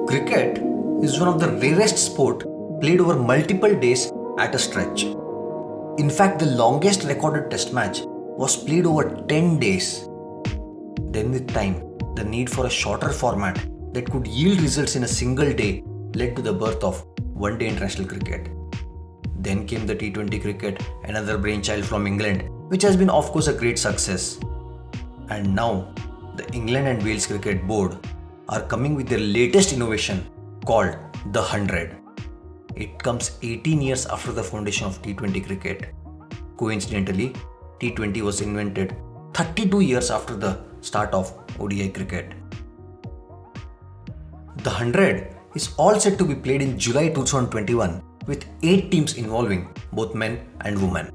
Cricket is one of the rarest sport played over multiple days at a stretch. In fact, the longest recorded test match was played over 10 days. Then with time, the need for a shorter format that could yield results in a single day led to the birth of one-day international cricket. Then came the T20 cricket, another brainchild from England, which has been of course a great success. And now, the England and Wales Cricket Board are coming with their latest innovation called the 100. It comes 18 years after the foundation of T20 cricket. Coincidentally, T20 was invented 32 years after the start of ODI cricket. The 100 is all set to be played in July 2021 with 8 teams involving both men and women.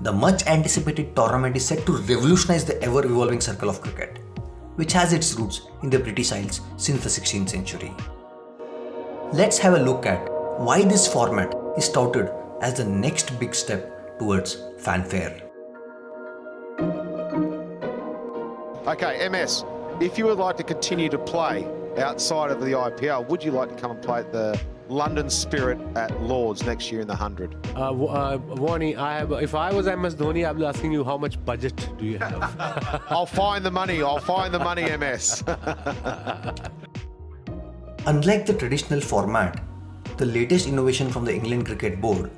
The much anticipated tournament is set to revolutionize the ever-evolving circle of cricket, which has its roots in the British Isles since the 16th century. Let's have a look at why this format is touted as the next big step towards fanfare. Okay, MS, if you would like to continue to play outside of the IPL, would you like to come and play at the London Spirit at Lords next year in the 100? Warnie, if I was MS Dhoni, I'd be asking you how much budget do you have? I'll find the money, MS. Unlike the traditional format, the latest innovation from the England Cricket Board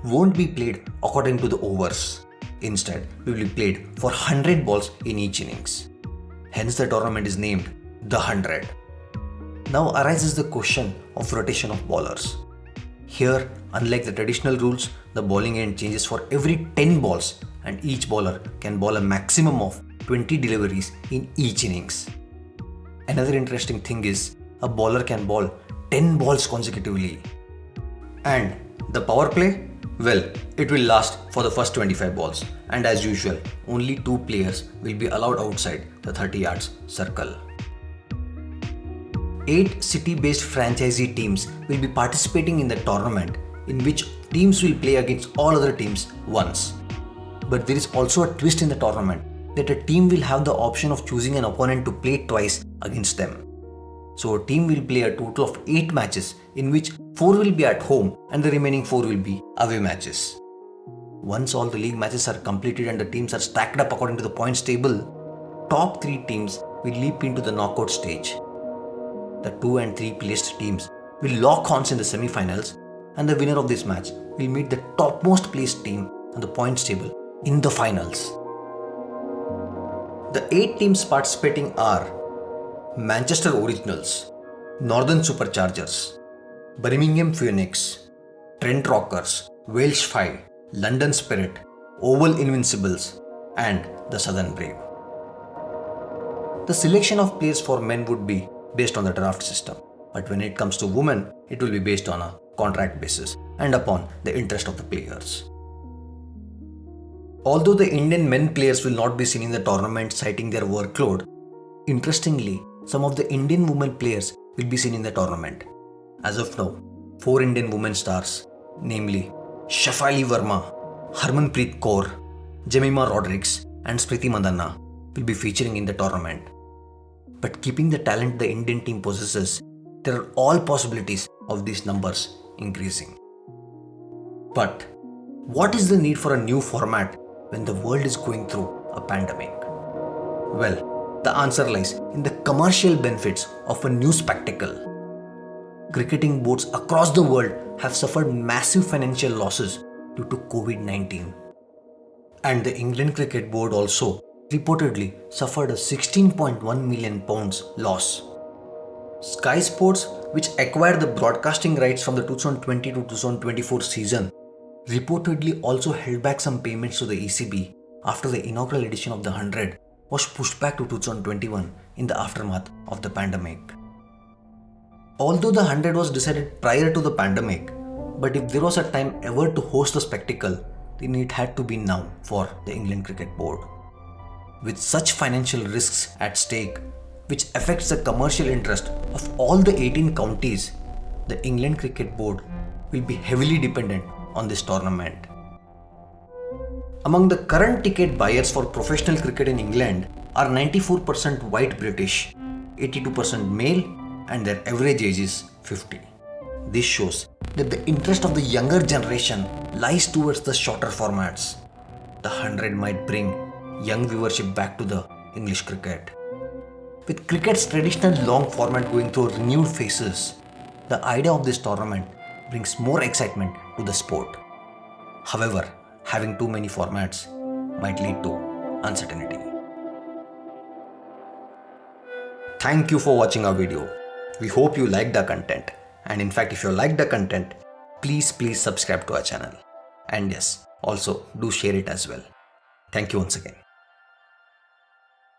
won't be played according to the overs. Instead, we will be played for 100 balls in each innings. Hence the tournament is named the 100. Now arises the question of rotation of bowlers. Here, unlike the traditional rules, the bowling end changes for every 10 balls and each bowler can bowl a maximum of 20 deliveries in each innings. Another interesting thing is a bowler can bowl 10 balls consecutively. And the power play? Well, it will last for the first 25 balls, and as usual, only 2 players will be allowed outside the 30 yards circle. 8 city-based franchisee teams will be participating in the tournament, in which teams will play against all other teams once. But there is also a twist in the tournament that a team will have the option of choosing an opponent to play twice against them. So a team will play a total of 8 matches, in which 4 will be at home and the remaining 4 will be away matches. Once all the league matches are completed and the teams are stacked up according to the points table, top 3 teams will leap into the knockout stage. The 2 and 3 placed teams will lock horns in the semi-finals, and the winner of this match will meet the topmost placed team on the points table in the finals. The 8 teams participating are Manchester Originals, Northern Superchargers, Birmingham Phoenix, Trent Rockers, Welsh 5, London Spirit, Oval Invincibles, and the Southern Brave. The selection of players for men would be based on the draft system, but when it comes to women, it will be based on a contract basis and upon the interest of the players. Although the Indian men players will not be seen in the tournament citing their workload, interestingly, some of the Indian women players will be seen in the tournament. As of now, 4 Indian women stars, namely Shafali Verma, Harmanpreet Kaur, Jemima Rodrigues, and Smriti Mandhana, will be featuring in the tournament. But keeping the talent the Indian team possesses, there are all possibilities of these numbers increasing. But what is the need for a new format when the world is going through a pandemic? Well, the answer lies in the commercial benefits of a new spectacle. Cricketing boards across the world have suffered massive financial losses due to COVID-19. And the England Cricket Board also reportedly suffered a £16.1 million loss. Sky Sports, which acquired the broadcasting rights from the 2020 to 2024 season, reportedly also held back some payments to the ECB after the inaugural edition of the 100 was pushed back to 2021 in the aftermath of the pandemic. Although the 100 was decided prior to the pandemic, but if there was a time ever to host the spectacle, then it had to be now for the England Cricket Board. With such financial risks at stake, which affects the commercial interest of all the 18 counties, the England Cricket Board will be heavily dependent on this tournament. Among the current ticket buyers for professional cricket in England are 94% white British, 82% male, and their average age is 50. This shows that the interest of the younger generation lies towards the shorter formats. The 100 might bring young viewership back to the English cricket. With cricket's traditional long format going through renewed phases, the idea of this tournament brings more excitement to the sport. However, having too many formats might lead to uncertainty. Thank you for watching our video. We hope you liked the content. And in fact, if you liked the content, please subscribe to our channel. And yes, also do share it as well. Thank you once again.